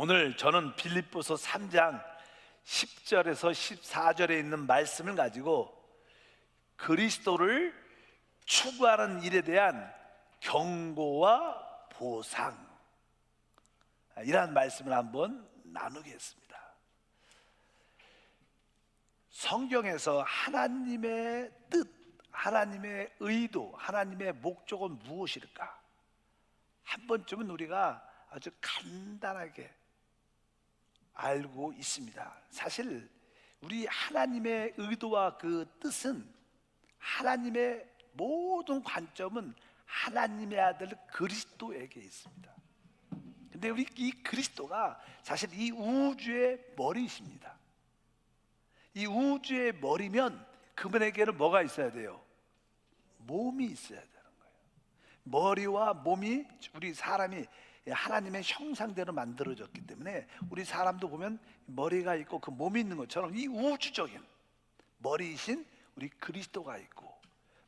오늘 저는 빌립보서 3장 10절에서 14절에 있는 말씀을 가지고 그리스도를 추구하는 일에 대한 경고와 보상, 이러한 말씀을 한번 나누겠습니다. 성경에서 하나님의 뜻, 하나님의 의도, 하나님의 목적은 무엇일까? 한 번쯤은 우리가 아주 간단하게 알고 있습니다. 사실 우리 하나님의 의도와 그 뜻은, 하나님의 모든 관점은 하나님의 아들 그리스도에게 있습니다. 근데 우리 이 그리스도가 사실 이 우주의 머리이십니다. 이 우주의 머리면 그분에게는 뭐가 있어야 돼요? 몸이 있어야 되는 거예요. 머리와 몸이, 우리 사람이 하나님의 형상대로 만들어졌기 때문에 우리 사람도 보면 머리가 있고 그 몸이 있는 것처럼 이 우주적인 머리이신 우리 그리스도가 있고,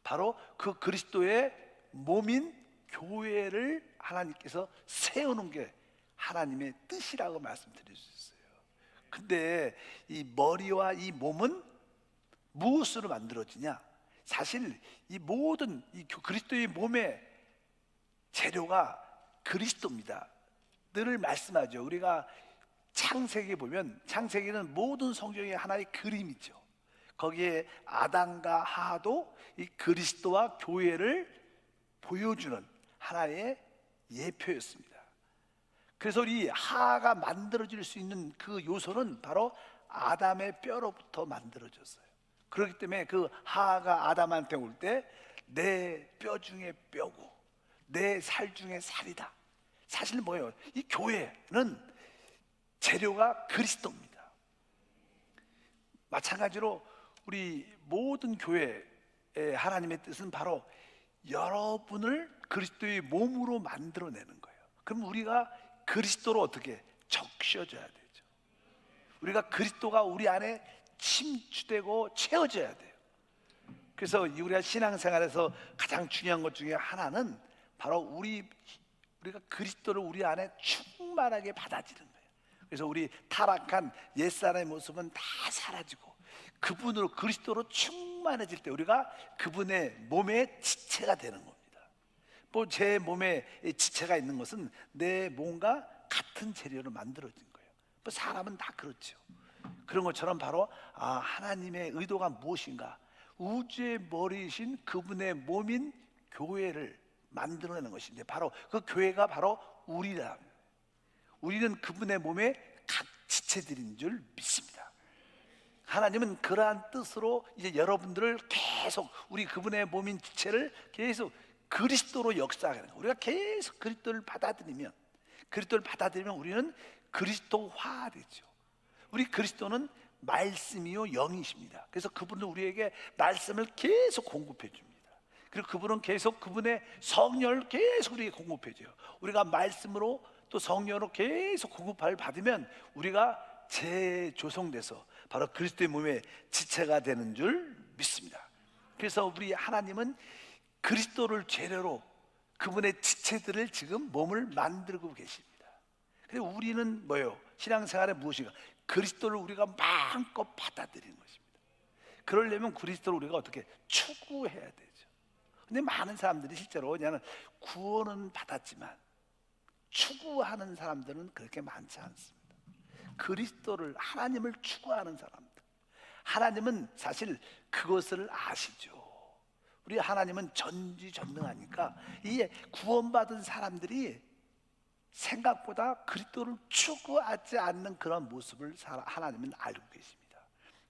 바로 그 그리스도의 몸인 교회를 하나님께서 세우는 게 하나님의 뜻이라고 말씀드릴 수 있어요. 근데 이 머리와 이 몸은 무엇으로 만들어지냐? 사실 이 모든 이 그리스도의 몸의 재료가 그리스도입니다. 늘 말씀하죠. 우리가 창세기 보면, 창세기는 모든 성경의 하나의 그림이죠. 거기에 아담과 하도 이 그리스도와 교회를 보여주는 하나의 예표였습니다. 그래서 우리 하가 만들어질 수 있는 그 요소는 바로 아담의 뼈로부터 만들어졌어요. 그렇기 때문에 그 하가 아담한테 올 때 내 뼈 중에 뼈고 내 살 중에 살이다. 사실 뭐예요? 이 교회는 재료가 그리스도입니다. 마찬가지로 우리 모든 교회의 하나님의 뜻은 바로 여러분을 그리스도의 몸으로 만들어내는 거예요. 그럼 우리가 그리스도로 어떻게 적셔져야 되죠? 우리가 그리스도가 우리 안에 침투되고 채워져야 돼요. 그래서 우리가 신앙생활에서 가장 중요한 것 중에 하나는 바로 우리가 그리스도를 우리 안에 충만하게 받아들이는 거예요. 그래서 우리 타락한 옛사람의 모습은 다 사라지고 그분으로, 그리스도로 충만해질 때 우리가 그분의 몸의 지체가 되는 겁니다. 뭐 제 몸에 지체가 있는 것은 내 몸과 같은 재료로 만들어진 거예요. 뭐 사람은 다 그렇죠. 그런 것처럼 바로 하나님의 의도가 무엇인가? 우주의 머리이신 그분의 몸인 교회를 만들어내는 것인데, 바로 그 교회가 바로 우리라. 우리는 그분의 몸의 각 지체들인 줄 믿습니다. 하나님은 그러한 뜻으로 이제 여러분들을 계속, 우리 그분의 몸인 지체를 계속 그리스도로 역사하는 거예요. 우리가 계속 그리스도를 받아들이면 우리는 그리스도화 되죠. 우리 그리스도는 말씀이요 영이십니다. 그래서 그분은 우리에게 말씀을 계속 공급해 줍니다. 그리고 그분은 계속 그분의 성령을 계속 우리에게 공급해 줘요. 우리가 말씀으로 또 성령으로 계속 공급을 받으면 우리가 재조성돼서 바로 그리스도의 몸의 지체가 되는 줄 믿습니다. 그래서 우리 하나님은 그리스도를 재료로 그분의 지체들을 지금 몸을 만들고 계십니다. 그래서 우리는 뭐예요? 신앙생활에 무엇인가? 그리스도를 우리가 마음껏 받아들이는 것입니다. 그러려면 그리스도를 우리가 어떻게 추구해야 되죠. 근데 많은 사람들이 실제로 그냥 구원은 받았지만 추구하는 사람들은 그렇게 많지 않습니다. 그리스도를, 하나님을 추구하는 사람들, 하나님은 사실 그것을 아시죠. 우리 하나님은 전지전능하니까 이 구원받은 사람들이 생각보다 그리스도를 추구하지 않는 그런 모습을 하나님은 알고 계십니다.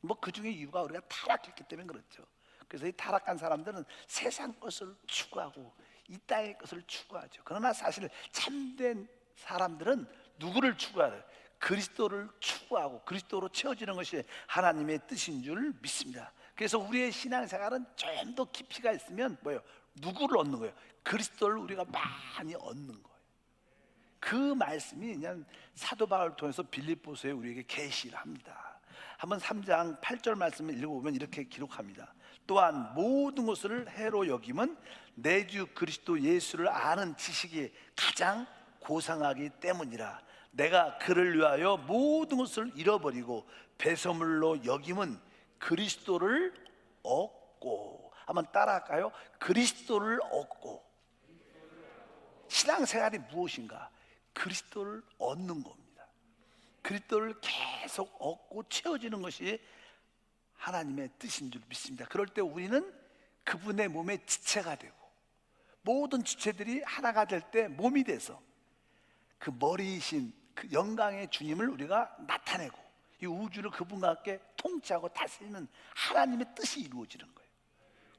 뭐 그 중에 이유가 우리가 타락했기 때문에 그렇죠. 그래서 이 타락한 사람들은 세상 것을 추구하고 이 땅의 것을 추구하죠. 그러나 사실 참된 사람들은 누구를 추구하래요? 그리스도를 추구하고 그리스도로 채워지는 것이 하나님의 뜻인 줄 믿습니다. 그래서 우리의 신앙생활은 좀 더 깊이가 있으면 뭐예요? 누구를 얻는 거예요? 그리스도를 우리가 많이 얻는 거예요. 그 말씀이 그냥 사도 바울을 통해서 빌립보서에 우리에게 계시를 합니다. 한번 3장 8절 말씀을 읽어보면 이렇게 기록합니다. 또한 모든 것을 해로 여김은 내 주 그리스도 예수를 아는 지식이 가장 고상하기 때문이라. 내가 그를 위하여 모든 것을 잃어버리고 배설물로 여김은 그리스도를 얻고. 한번 따라할까요? 그리스도를 얻고. 신앙생활이 무엇인가? 그리스도를 얻는 겁니다. 그리스도를 계속 얻고 채워지는 것이 하나님의 뜻인 줄 믿습니다. 그럴 때 우리는 그분의 몸의 지체가 되고, 모든 지체들이 하나가 될 때 몸이 돼서 그 머리이신 그 영광의 주님을 우리가 나타내고, 이 우주를 그분과 함께 통치하고 다스리는 하나님의 뜻이 이루어지는 거예요.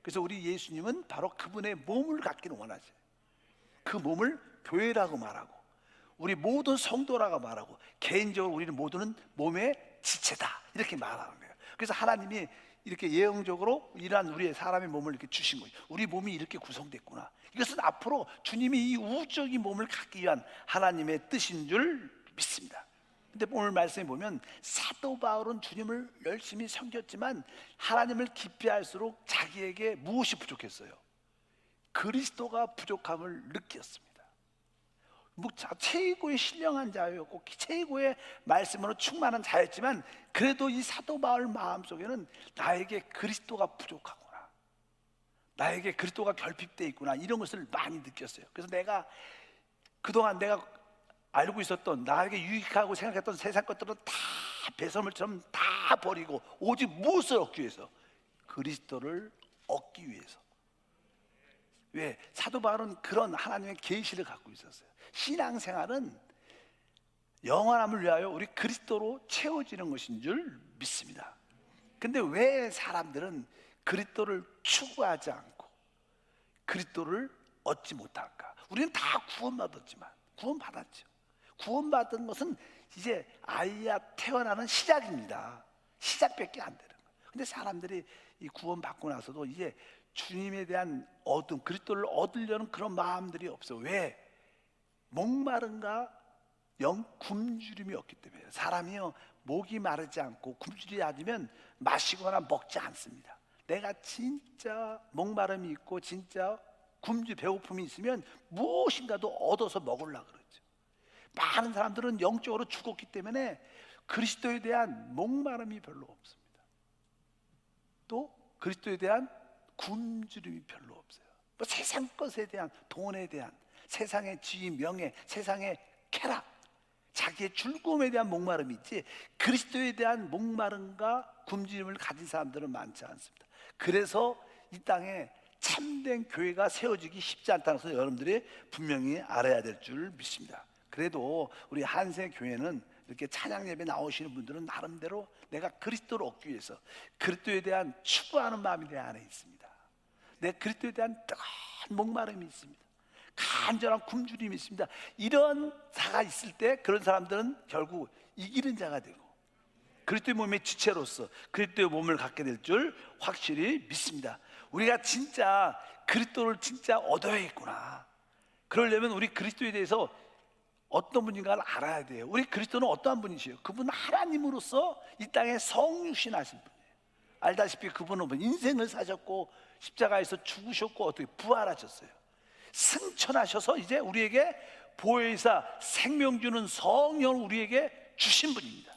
그래서 우리 예수님은 바로 그분의 몸을 갖기를 원하세요. 그 몸을 교회라고 말하고, 우리 모든 성도라고 말하고, 개인적으로 우리는 모두는 몸의 지체다 이렇게 말하는 거예요. 그래서 하나님이 이렇게 예언적으로 이러한 우리의 사람의 몸을 이렇게 주신 거예요. 우리 몸이 이렇게 구성됐구나. 이것은 앞으로 주님이 이 우주적인 몸을 갖기 위한 하나님의 뜻인 줄 믿습니다. 근데 오늘 말씀에 보면 사도 바울은 주님을 열심히 섬겼지만 하나님을 깊이 알수록 자기에게 무엇이 부족했어요? 그리스도가 부족함을 느꼈습니다. 최고의 신령한 자였고 최고의 말씀으로 충만한 자였지만 그래도 이 사도 바울 마음속에는 나에게 그리스도가 부족하구나, 나에게 그리스도가 결핍되어 있구나, 이런 것을 많이 느꼈어요. 그래서 내가 그동안 내가 알고 있었던, 나에게 유익하고 생각했던 세상 것들은 다 배설물처럼 다 버리고 오직 무엇을 얻기 위해서? 그리스도를 얻기 위해서. 왜? 사도 바울은 그런 하나님의 계시를 갖고 있었어요. 신앙생활은 영원함을 위하여 우리 그리스도로 채워지는 것인 줄 믿습니다. 근데 왜 사람들은 그리스도를 추구하지 않고 그리스도를 얻지 못할까? 우리는 다 구원받았지만, 구원받았죠. 구원받은 것은 이제 아이야 태어나는 시작입니다. 시작밖에 안 되는 거예요. 근데 사람들이 이 구원받고 나서도 이제 주님에 대한 얻음, 그리스도를 얻으려는 그런 마음들이 없어. 왜? 목마른가 굶주림이 없기 때문에. 사람이요, 목이 마르지 않고 굶주리지 않으면 마시거나 먹지 않습니다. 내가 진짜 목마름이 있고 진짜 배고픔이 있으면 무엇인가도 얻어서 먹으려고 그러죠. 많은 사람들은 영적으로 죽었기 때문에 그리스도에 대한 목마름이 별로 없습니다. 또 그리스도에 대한 굶주림이 별로 없어요. 뭐 세상 것에 대한, 돈에 대한, 세상의 지위, 명예, 세상의 쾌락, 자기의 즐거움에 대한 목마름이 있지 그리스도에 대한 목마름과 굶주림을 가진 사람들은 많지 않습니다. 그래서 이 땅에 참된 교회가 세워지기 쉽지 않다는 것을 여러분들이 분명히 알아야 될 줄 믿습니다. 그래도 우리 한세 교회는 이렇게 찬양 예배 나오시는 분들은 나름대로 내가 그리스도를 얻기 위해서 그리스도에 대한 추구하는 마음이 내 안에 있습니다. 내 그리스도에 대한 뜨거운 목마름이 있습니다. 간절한 굶주림이 있습니다. 이런 자가 있을 때 그런 사람들은 결국 이기는 자가 되고 그리스도의 몸의 지체로서 그리스도의 몸을 갖게 될 줄 확실히 믿습니다. 우리가 진짜 그리스도를 진짜 얻어야겠구나. 그러려면 우리 그리스도에 대해서 어떤 분인가를 알아야 돼요. 우리 그리스도는 어떠한 분이시요? 그분은 하나님으로서 이 땅에 성육신하신 분이에요. 알다시피 그분은 인생을 사셨고 십자가에서 죽으셨고 어떻게 부활하셨어요. 승천하셔서 이제 우리에게 보혜사 생명 주는 성령을 우리에게 주신 분입니다.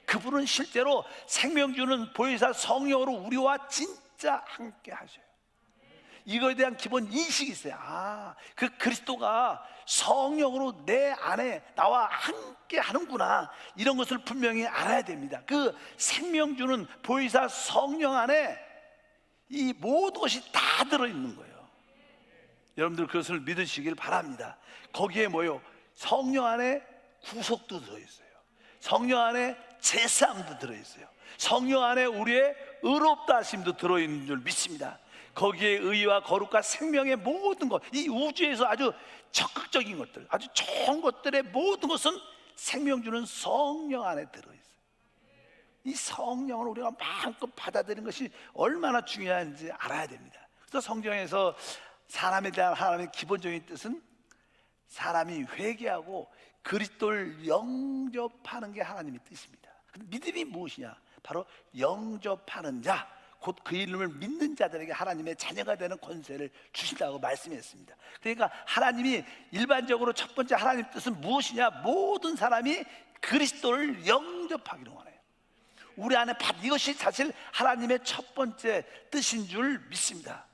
그분은 실제로 생명 주는 보혜사 성령으로 우리와 진짜 함께 하셔요. 이거에 대한 기본 인식이 있어요. 그 그리스도가 성령으로 내 안에 나와 함께 하는구나. 이런 것을 분명히 알아야 됩니다. 그 생명 주는 보혜사 성령 안에 이 모든 것이 다 들어있는 거예요. 여러분들 그것을 믿으시길 바랍니다. 거기에 뭐요? 성령 안에 구속도 들어있어요. 성령 안에 제사함도 들어있어요. 성령 안에 우리의 의롭다 하심도 들어있는 줄 믿습니다. 거기에 의와 거룩과 생명의 모든 것, 이 우주에서 아주 적극적인 것들, 아주 좋은 것들의 모든 것은 생명 주는 성령 안에 들어있어요. 이 성령을 우리가 마음껏 받아들이는 것이 얼마나 중요한지 알아야 됩니다. 그래서 성경에서 사람에 대한 하나님의 기본적인 뜻은 사람이 회개하고 그리스도를 영접하는 게 하나님의 뜻입니다. 믿음이 무엇이냐? 바로 영접하는 자, 곧 그 이름을 믿는 자들에게 하나님의 자녀가 되는 권세를 주신다고 말씀했습니다. 그러니까 하나님이 일반적으로 첫 번째 하나님 뜻은 무엇이냐? 모든 사람이 그리스도를 영접하기를 원해요. 우리 안에 이것이 사실 하나님의 첫 번째 뜻인 줄 믿습니다.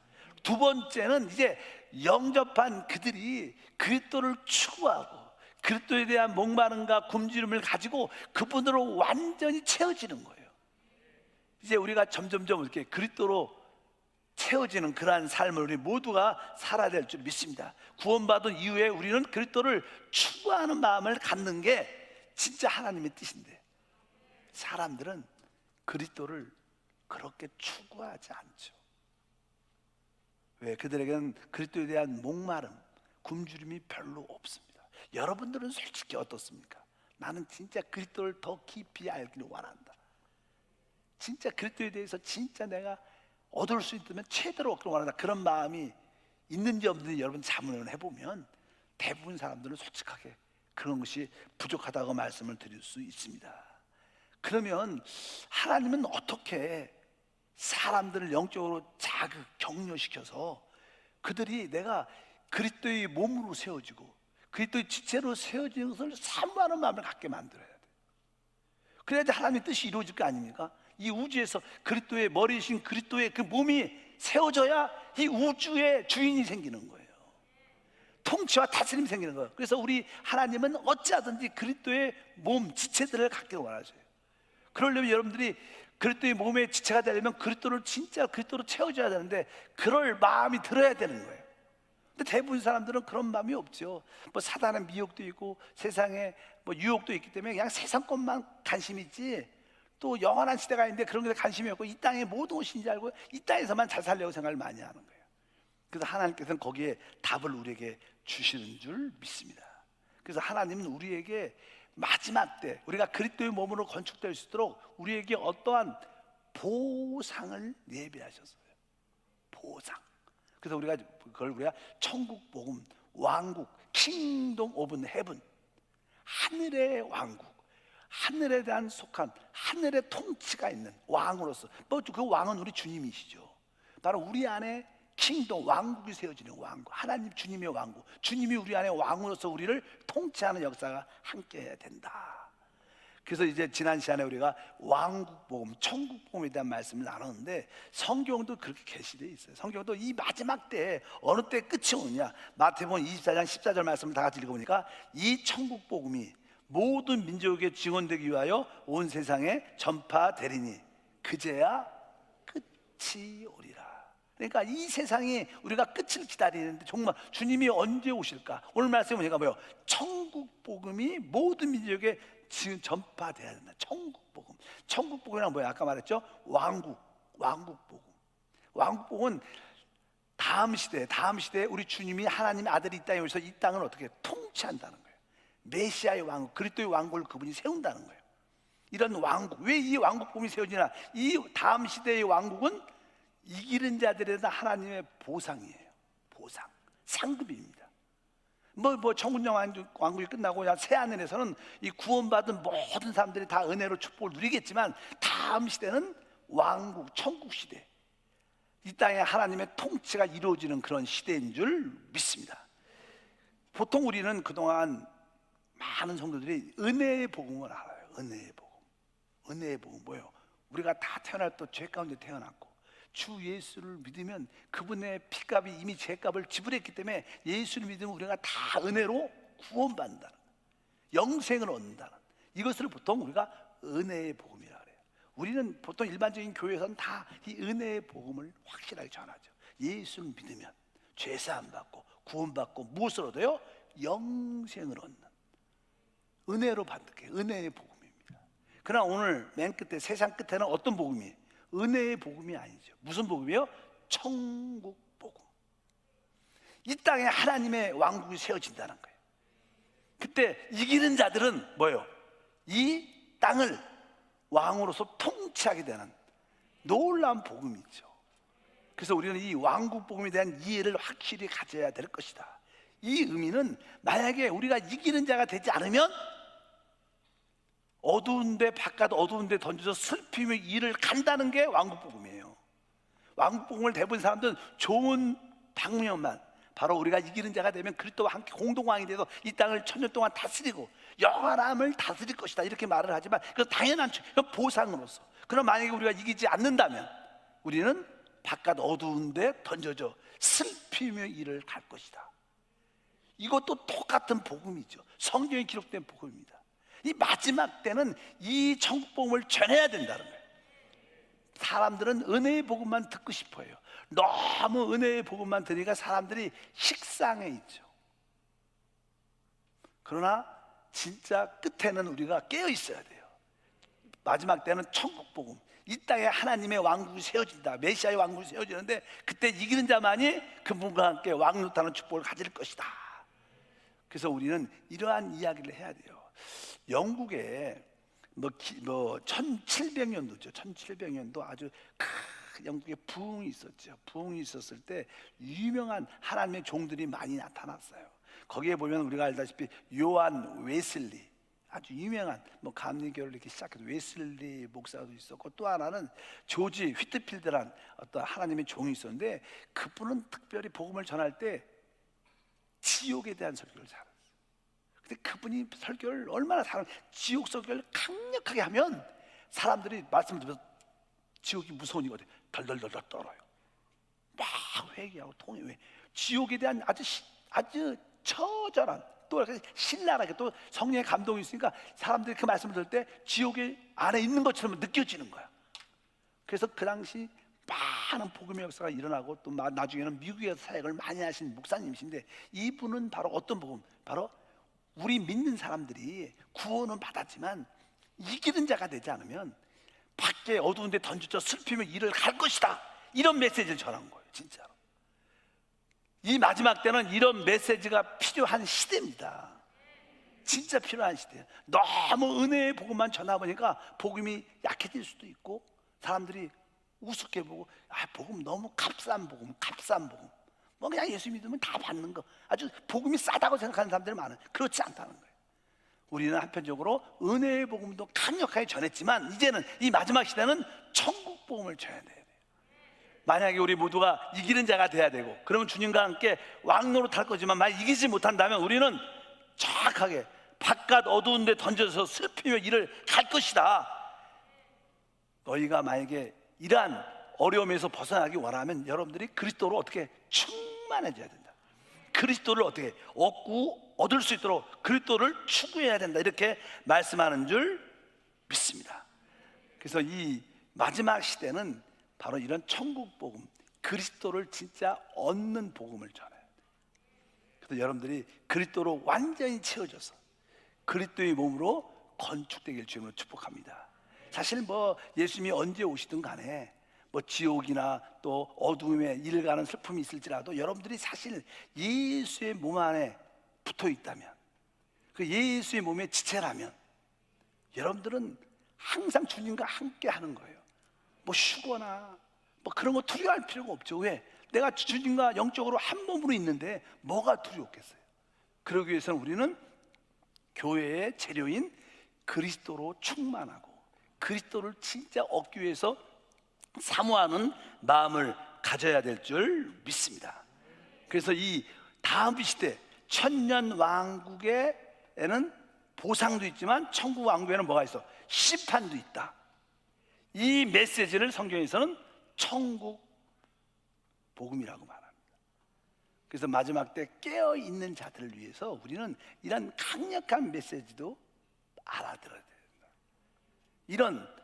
두 번째는 이제 영접한 그들이 그리스도를 추구하고 그리스도에 대한 목마름과 굶주림을 가지고 그분으로 완전히 채워지는 거예요. 이제 우리가 점점점 이렇게 그리스도로 채워지는 그러한 삶을 우리 모두가 살아야 될 줄 믿습니다. 구원받은 이후에 우리는 그리스도를 추구하는 마음을 갖는 게 진짜 하나님의 뜻인데, 사람들은 그리스도를 그렇게 추구하지 않죠. 왜? 그들에게는 그리스도에 대한 목마름, 굶주림이 별로 없습니다. 여러분들은 솔직히 어떻습니까? 나는 진짜 그리스도를 더 깊이 알기를 원한다. 진짜 그리스도에 대해서 진짜 내가 얻을 수 있다면 최대로 얻기를 원한다. 그런 마음이 있는지 없는지 여러분 자문을 해보면 대부분 사람들은 솔직하게 그런 것이 부족하다고 말씀을 드릴 수 있습니다. 그러면 하나님은 어떻게 사람들을 영적으로 자극, 격려시켜서 그들이 내가 그리스도의 몸으로 세워지고 그리스도의 지체로 세워지는 것을 사모하는 마음을 갖게 만들어야 돼요. 그래야지 하나님의 뜻이 이루어질 거 아닙니까? 이 우주에서 그리스도의 머리이신 그리스도의 그 몸이 세워져야 이 우주의 주인이 생기는 거예요. 통치와 다스림이 생기는 거예요. 그래서 우리 하나님은 어찌하든지 그리스도의 몸, 지체들을 갖기를 원하세요. 그러려면 여러분들이 그리스도의 몸의 지체가 되려면 그리스도를 진짜 그리스도로 채워줘야 되는데 그럴 마음이 들어야 되는 거예요. 근데 대부분 사람들은 그런 마음이 없죠. 뭐 사단의 미혹도 있고 세상에 뭐 유혹도 있기 때문에 그냥 세상 것만 관심이 있지, 또 영원한 시대가 있는데 그런 것에 관심이 없고 이 땅의 모든 것인 줄 알고 이 땅에서만 잘 살려고 생각을 많이 하는 거예요. 그래서 하나님께서는 거기에 답을 우리에게 주시는 줄 믿습니다. 그래서 하나님은 우리에게 마지막 때 우리가 그리스도의 몸으로 건축될 수 있도록 우리에게 어떠한 보상을 예비하셨어요. 보상. 그래서 우리가 그걸 우리가 천국 복음, 왕국, 킹덤 오브 헤븐, 하늘의 왕국, 하늘에 대한 속한 하늘의 통치가 있는 왕으로서, 그 왕은 우리 주님이시죠. 바로 우리 안에 킹덤, 왕국이 세워지는 왕국, 하나님 주님의 왕국, 주님이 우리 안에 왕으로서 우리를 통치하는 역사가 함께해야 된다. 그래서 이제 지난 시간에 우리가 왕국 복음, 천국 복음에 대한 말씀을 나눴는데 성경도 그렇게 계시되어 있어요. 성경도 이 마지막 때에 어느 때 끝이 오느냐, 마태복음 24장 14절 말씀을 다 같이 읽어보니까 이 천국 복음이 모든 민족에게 증언되기 위하여 온 세상에 전파되리니 그제야 끝이 오리라. 그러니까 이 세상이 우리가 끝을 기다리는데 정말 주님이 언제 오실까? 오늘 말씀에 보니까 뭐예요? 천국 복음이 모든 민족에게 지금 전파돼야 된다. 천국 복음. 천국 복음이란 뭐야? 아까 말했죠? 왕국 복음. 왕국 복음은 다음 시대에 우리 주님이 하나님의 아들이 이 땅에 오셔서 이 땅을 어떻게 통치한다는 거예요. 메시아의 왕국, 그리스도의 왕국을 그분이 세운다는 거예요. 이런 왕국, 왜 이 왕국 복음이 세워지나? 이 다음 시대의 왕국은 이기는 자들에 대한 하나님의 보상이에요. 보상, 상급입니다. 천국 왕국이 끝나고 새하늘에서는 이 구원받은 모든 사람들이 다 은혜로 축복을 누리겠지만 다음 시대는 왕국, 천국 시대, 이 땅에 하나님의 통치가 이루어지는 그런 시대인 줄 믿습니다. 보통 우리는 그동안 많은 성도들이 은혜의 복음을 알아요. 은혜의 복음 뭐예요? 우리가 다 태어날 때 죄 가운데 태어났고 주 예수를 믿으면 그분의 피값이 이미 죄값을 지불했기 때문에 예수를 믿으면 우리가 다 은혜로 구원받는다는, 영생을 얻는다는, 이것을 보통 우리가 은혜의 복음이라 그래요. 우리는 보통 일반적인 교회에서는 다 이 은혜의 복음을 확실하게 전하죠. 예수를 믿으면 죄사함 받고 구원받고 무엇을 얻어요? 영생을 얻는, 은혜로 받게, 은혜의 복음입니다. 그러나 오늘 맨 끝에, 세상 끝에는 어떤 복음이에요? 은혜의 복음이 아니죠. 무슨 복음이요? 천국 복음. 이 땅에 하나님의 왕국이 세워진다는 거예요. 그때 이기는 자들은 뭐예요? 이 땅을 왕으로서 통치하게 되는 놀라운 복음이죠. 그래서 우리는 이 왕국 복음에 대한 이해를 확실히 가져야 될 것이다. 이 의미는 만약에 우리가 이기는 자가 되지 않으면 어두운데 바깥 어두운데 던져서 슬픔의 일을 간다는 게 왕국 복음이에요. 왕복음을 대부분 사람들은 좋은 방면만, 바로 우리가 이기는 자가 되면 그리스도와 함께 공동왕이 돼서 이 땅을 1000년 동안 다스리고 영원함을 다스릴 것이다, 이렇게 말을 하지만 그건 당연한 보상으로서. 그럼 만약에 우리가 이기지 않는다면 우리는 바깥 어두운 데 던져져 슬피며 이를 갈 것이다. 이것도 똑같은 복음이죠. 성경에 기록된 복음입니다. 이 마지막 때는 이 천국 복음을 전해야 된다는 거예요. 사람들은 은혜의 복음만 듣고 싶어요. 너무 은혜의 복음만 들으니까 사람들이 식상해 있죠. 그러나 진짜 끝에는 우리가 깨어 있어야 돼요. 마지막 때는 천국 복음, 이 땅에 하나님의 왕국이 세워진다, 메시아의 왕국이 세워지는데 그때 이기는 자만이 그분과 함께 왕노타는 축복을 가질 것이다. 그래서 우리는 이러한 이야기를 해야 돼요. 영국에 1700년도죠. 1700년도 아주 큰 영국에 부흥이 있었죠. 부흥이 있었을 때 유명한 하나님의 종들이 많이 나타났어요. 거기에 보면 우리가 알다시피 요한 웨슬리, 아주 유명한 감리교를 이렇게 시작해서 웨슬리 목사도 있었고, 또 하나는 조지 휘트필드란 어떤 하나님의 종이 있었는데 그분은 특별히 복음을 전할 때 지옥에 대한 설교를 잘했어요. 근데 그분이 설교를 얼마나 지옥 설교를 강력하게 하면 사람들이 말씀을 들으면서 지옥이 무서운 이거든, 덜덜덜덜 떨어요. 막 회개하고 통회, 지옥에 대한 아주 처절한, 또 이렇게 신랄하게, 또 성령의 감동이 있으니까 사람들이 그 말씀을 들을 때 지옥에 안에 있는 것처럼 느껴지는 거야. 그래서 그 당시 많은 복음의 역사가 일어나고, 또 나중에는 미국에서 사역을 많이 하신 목사님이신데, 이분은 바로 어떤 복음? 바로 우리 믿는 사람들이 구원은 받았지만 이기는 자가 되지 않으면 밖에 어두운 데 던져져 슬피며 이를 갈 것이다, 이런 메시지를 전한 거예요. 진짜로 이 마지막 때는 이런 메시지가 필요한 시대입니다. 진짜 필요한 시대예요. 너무 은혜의 복음만 전하보니까 복음이 약해질 수도 있고, 사람들이 우습게 보고, 복음 너무 값싼 복음, 그냥 예수 믿으면 다 받는 거, 아주 복음이 싸다고 생각하는 사람들이 많아요. 그렇지 않다는 거예요. 우리는 한편적으로 은혜의 복음도 강력하게 전했지만 이제는 이 마지막 시대는 천국 복음을 전해야 돼요. 만약에 우리 모두가 이기는 자가 돼야 되고, 그러면 주님과 함께 왕노로 탈 거지만 만약 이기지 못한다면 우리는 정확하게 바깥 어두운 데 던져서 슬피며 이를 갈 것이다. 너희가 만약에 이러한 어려움에서 벗어나기 원하면 여러분들이 그리스도로 어떻게 충만해져야 된다. 그리스도를 어떻게 얻을 수 있도록 그리스도를 추구해야 된다, 이렇게 말씀하는 줄 믿습니다. 그래서 이 마지막 시대는 바로 이런 천국 복음, 그리스도를 진짜 얻는 복음을 전해요. 그래서 여러분들이 그리스도로 완전히 채워져서 그리스도의 몸으로 건축되길 주님으로 축복합니다. 사실 예수님이 언제 오시든 간에 지옥이나 또 어두움에 이를 가는 슬픔이 있을지라도 여러분들이 사실 예수의 몸 안에 붙어 있다면, 그 예수의 몸의 지체라면 여러분들은 항상 주님과 함께 하는 거예요. 휴거나 그런 거 두려워할 필요가 없죠. 왜? 내가 주님과 영적으로 한 몸으로 있는데 뭐가 두렵겠어요? 그러기 위해서는 우리는 교회의 재료인 그리스도로 충만하고 그리스도를 진짜 얻기 위해서 사모하는 마음을 가져야 될 줄 믿습니다. 그래서 이 다음 시대 천년 왕국에는 보상도 있지만 천국 왕국에는 뭐가 있어? 심판도 있다. 이 메시지를 성경에서는 천국 복음이라고 말합니다. 그래서 마지막 때 깨어있는 자들을 위해서 우리는 이런 강력한 메시지도 알아들어야 됩니다. 이런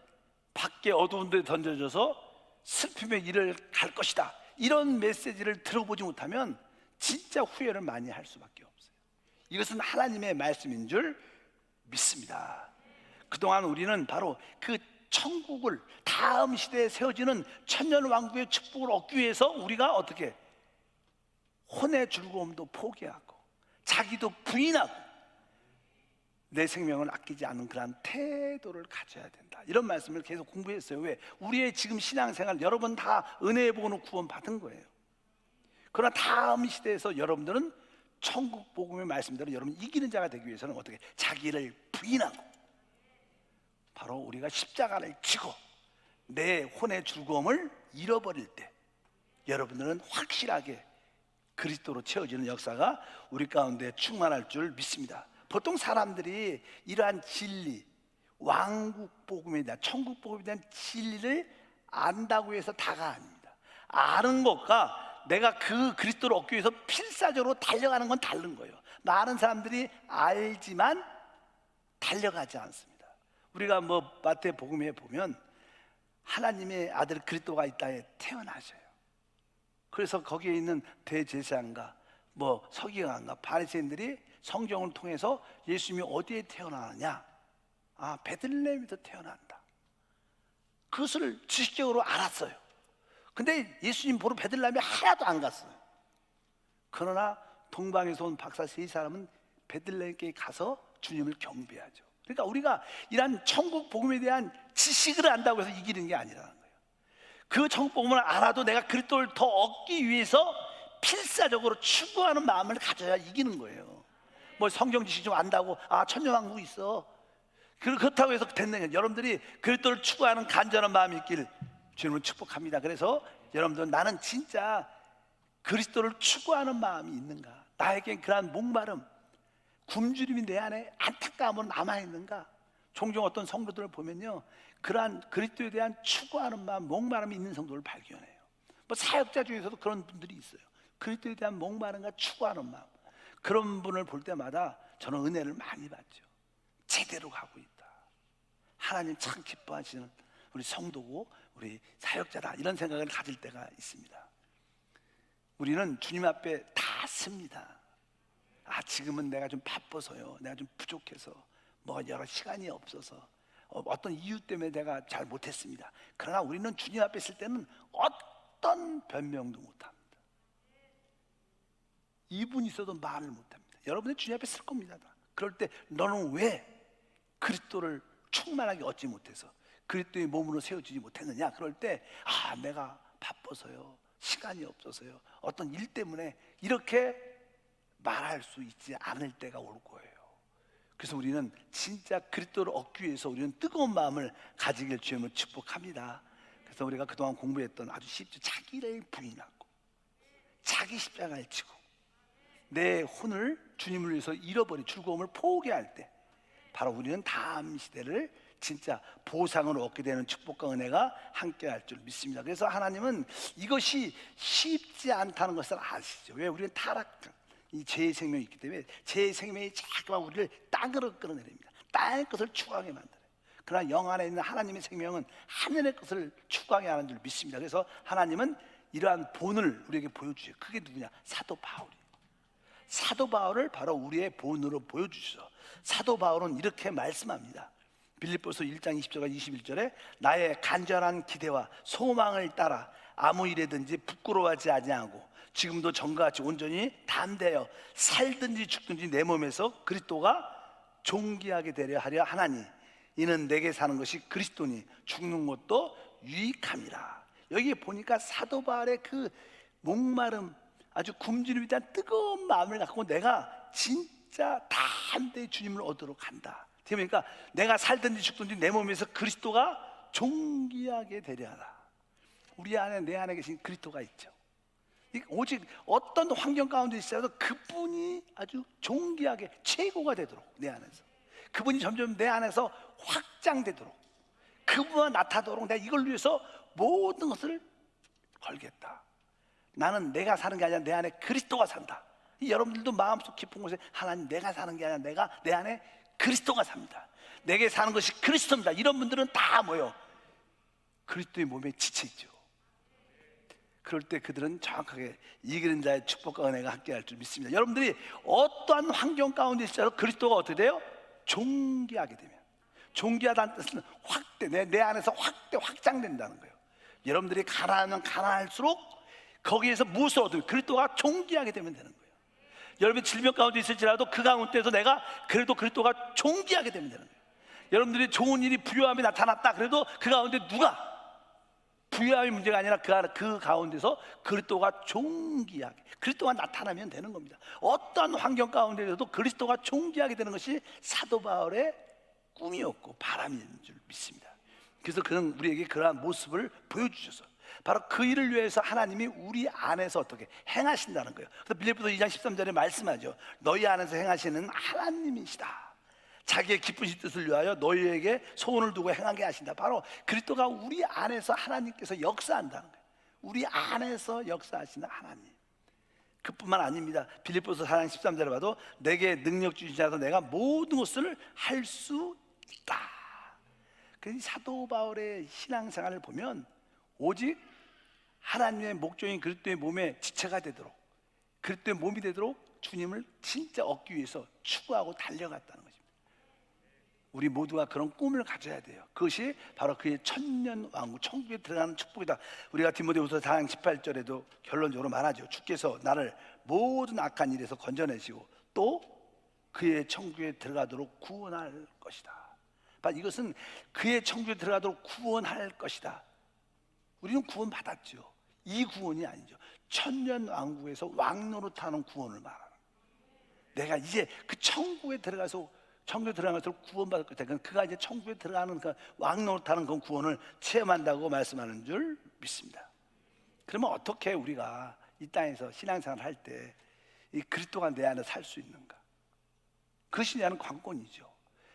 밖에 어두운 데 던져져서 슬픔의 일을 갈 것이다, 이런 메시지를 들어보지 못하면 진짜 후회를 많이 할 수밖에 없어요. 이것은 하나님의 말씀인 줄 믿습니다. 그동안 우리는 바로 그 천국을, 다음 시대에 세워지는 천년 왕국의 축복을 얻기 위해서 우리가 어떻게 혼의 즐거움도 포기하고 자기도 부인하고 내 생명을 아끼지 않는 그런 태도를 가져야 된다, 이런 말씀을 계속 공부했어요. 왜? 우리의 지금 신앙생활 여러분 다 은혜의 복음으로 구원받은 거예요. 그러나 다음 시대에서 여러분들은 천국 복음의 말씀대로 여러분 이기는 자가 되기 위해서는 어떻게? 자기를 부인하고 바로 우리가 십자가를 지고 내 혼의 즐거움을 잃어버릴 때 여러분들은 확실하게 그리스도로 채워지는 역사가 우리 가운데 충만할 줄 믿습니다. 보통 사람들이 이러한 진리, 왕국 복음에 대한, 천국 복음에 대한 진리를 안다고 해서 다가 아닙니다. 아는 것과 내가 그 그리스도를 얻기 위해서 필사적으로 달려가는 건 다른 거예요. 많은 사람들이 알지만 달려가지 않습니다. 우리가 마태 복음에 보면 하나님의 아들 그리스도가 이 땅에 태어나셔요. 그래서 거기에 있는 대제사장과 서기관과 바리새인들이 성경을 통해서 예수님이 어디에 태어나느냐, 베들레헴에서 태어난다, 그것을 지식적으로 알았어요. 근데 예수님 보러 베들레헴에 하나도 안 갔어요. 그러나 동방에서 온 박사 세 사람은 베들레헴에 가서 주님을 경배하죠. 그러니까 우리가 이런 천국 복음에 대한 지식을 안다고 해서 이기는 게 아니라는 거예요. 그 천국 복음을 알아도 내가 그리스도를 더 얻기 위해서 필사적으로 추구하는 마음을 가져야 이기는 거예요. 성경 지식 좀 안다고 천년왕국 있어, 그렇다고 해서 됐는 거예요. 여러분들이 그리스도를 추구하는 간절한 마음이 있기를 주님을 축복합니다. 그래서 여러분들, 나는 진짜 그리스도를 추구하는 마음이 있는가? 나에겐 그러한 목마름, 굶주림이 내 안에 안타까움으로 남아있는가? 종종 어떤 성도들을 보면요, 그러한 그리스도에 대한 추구하는 마음, 목마름이 있는 성도를 발견해요. 사역자 중에서도 그런 분들이 있어요. 그리스도에 대한 목마름과 추구하는 마음, 그런 분을 볼 때마다 저는 은혜를 많이 받죠. 제대로 가고 있다, 하나님 참 기뻐하시는 우리 성도고 우리 사역자다, 이런 생각을 가질 때가 있습니다. 우리는 주님 앞에 다 씁니다. 지금은 내가 좀 바빠서요, 내가 좀 부족해서, 여러 시간이 없어서, 어떤 이유 때문에 내가 잘 못했습니다. 그러나 우리는 주님 앞에 있을 때는 어떤 변명도 못합니다. 이분 있어도 말을 못합니다. 여러분이 주님 앞에 쓸 겁니다. 그럴 때 너는 왜 그리스도를 충만하게 얻지 못해서 그리스도의 몸으로 세워지지 못했느냐? 그럴 때 내가 바빠서요, 시간이 없어서요, 어떤 일 때문에, 이렇게 말할 수 있지 않을 때가 올 거예요. 그래서 우리는 진짜 그리스도를 얻기 위해서 우리는 뜨거운 마음을 가지길 주님을 축복합니다. 그래서 우리가 그동안 공부했던 아주 쉽죠. 자기를 부인하고 자기 십자가를 지고 내 혼을 주님을 위해서 잃어버린 즐거움을 포기할 때, 바로 우리는 다음 시대를 진짜 보상으로 얻게 되는 축복과 은혜가 함께 할 줄 믿습니다. 그래서 하나님은 이것이 쉽지 않다는 것을 아시죠. 왜? 우리는 타락한 이 죄의 생명이 있기 때문에 죄의 생명이 자꾸만 우리를 땅으로 끌어내립니다. 땅의 것을 추구하게 만들어요. 그러나 영 안에 있는 하나님의 생명은 하늘의 것을 추구하게 하는 줄 믿습니다. 그래서 하나님은 이러한 본을 우리에게 보여주세요. 그게 누구냐? 사도 바울이에요. 사도 바울을 바로 우리의 본으로 보여주셔서 사도 바울은 이렇게 말씀합니다. 빌립보서 1장 20절과 21절에 나의 간절한 기대와 소망을 따라 아무 일에든지 부끄러워하지 아니하고 지금도 전과 같이 온전히 담대하여 살든지 죽든지 내 몸에서 그리스도가 존귀하게 되려 하려 하나니 이는 내게 사는 것이 그리스도니 죽는 것도 유익함이라. 여기 보니까 사도 바울의 그 목마름, 아주 굶주림에 대한 뜨거운 마음을 갖고 내가 진짜 담대히 주님을 얻도록 한다. 그러니까 내가 살든지 죽든지 내 몸에서 그리스도가 존귀하게 되려 하라. 우리 안에, 내 안에 계신 그리스도가 있죠. 오직 어떤 환경 가운데 있어도 그분이 아주 존귀하게 최고가 되도록, 내 안에서 그분이 점점 내 안에서 확장되도록, 그분과 나타나도록 내가 이걸 위해서 모든 것을 걸겠다. 나는 내가 사는 게 아니라 내 안에 그리스도가 산다. 여러분들도 마음속 깊은 곳에 하나님, 내가 사는 게 아니라 내 안에 그리스도가 삽니다. 내게 사는 것이 그리스도입니다. 이런 분들은 다 뭐요? 그리스도의 몸에 지쳐있죠. 그럴 때 그들은 정확하게 이기는 자의 축복과 은혜가 함께할 줄 믿습니다. 여러분들이 어떠한 환경 가운데 있어도 그리스도가 어떻게 돼요? 존귀하게 되면, 존귀하다는 뜻은 확대, 내 안에서 확장된다는 거예요. 여러분들이 가난하면 가난할수록 거기에서 무엇을 얻으면 그리스도가 존귀하게 되면 되는 거예요. 여러분 질병 가운데 있을지라도 그 가운데서 내가 그래도 그리스도가 존귀하게 되면 되는 거예요. 여러분들이 좋은 일이, 부유함이 나타났다 그래도 그 가운데 누가, 부유함이 문제가 아니라 그 가운데서 그리스도가 존귀하게, 그리스도가 나타나면 되는 겁니다. 어떤 환경 가운데서도 그리스도가 존귀하게 되는 것이 사도 바울의 꿈이었고 바람인 줄 믿습니다. 그래서 그는 우리에게 그러한 모습을 보여주셔서 바로 그 일을 위해서 하나님이 우리 안에서 어떻게 행하신다는 거예요. 그래서 빌립보서 2장 13절에 말씀하죠. 너희 안에서 행하시는 하나님이시다. 자기의 기쁘신 뜻을 위하여 너희에게 소원을 두고 행하게 하신다. 바로 그리스도가 우리 안에서 하나님께서 역사한다는 거예요. 우리 안에서 역사하시는 하나님. 그뿐만 아닙니다. 빌립보서 4장 13절에 봐도 내게 능력 주시자서 내가 모든 것을 할 수 있다. 그 사도 바울의 신앙생활을 보면 오직 하나님의 목적인 그리스도의 몸의 지체가 되도록, 그리스도의 몸이 되도록 주님을 진짜 얻기 위해서 추구하고 달려갔다는 것입니다. 우리 모두가 그런 꿈을 가져야 돼요. 그것이 바로 그의 천년 왕국, 천국에 들어가는 축복이다. 우리가 디모데후서 4장 18절에도 결론적으로 말하죠. 주께서 나를 모든 악한 일에서 건져내시고 또 그의 천국에 들어가도록 구원할 것이다. 이것은 그의 천국에 들어가도록 구원할 것이다. 우리는 구원받았죠. 이 구원이 아니죠. 천년 왕국에서 왕노릇하는 구원을 말하는 거예요. 내가 이제 그 천국에 들어가서 구원받을 것이다. 그가 이제 천국에 들어가는 그 왕노릇하는 그 구원을 체험한다고 말씀하는 줄 믿습니다. 그러면 어떻게 우리가 이 땅에서 신앙생활을 할 때 이 그리스도가 내 안에 살 수 있는가? 그것이 나는 관건이죠.